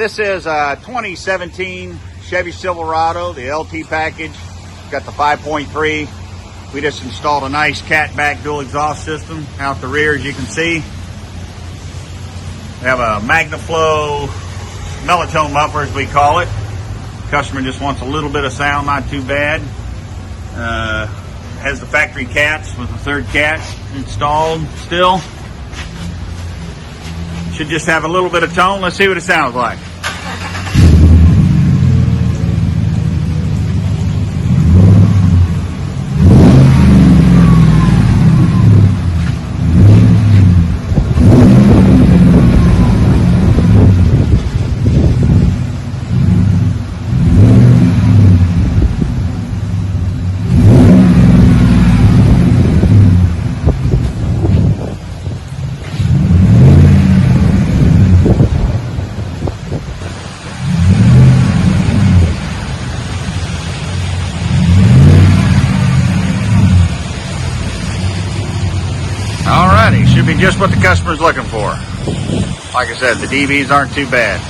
This is a 2017 Chevy Silverado, the LT package. Got the 5.3. We just installed a nice catback dual exhaust system out the rear, as you can see. We have a Magnaflow melotone muffler, as we call it. Customer just wants a little bit of sound, not too bad. Has the factory cats with the third cat installed still. Should just have a little bit of tone. Let's see what it sounds like. Alrighty, should be just what the customer's looking for. Like I said, the DBs aren't too bad.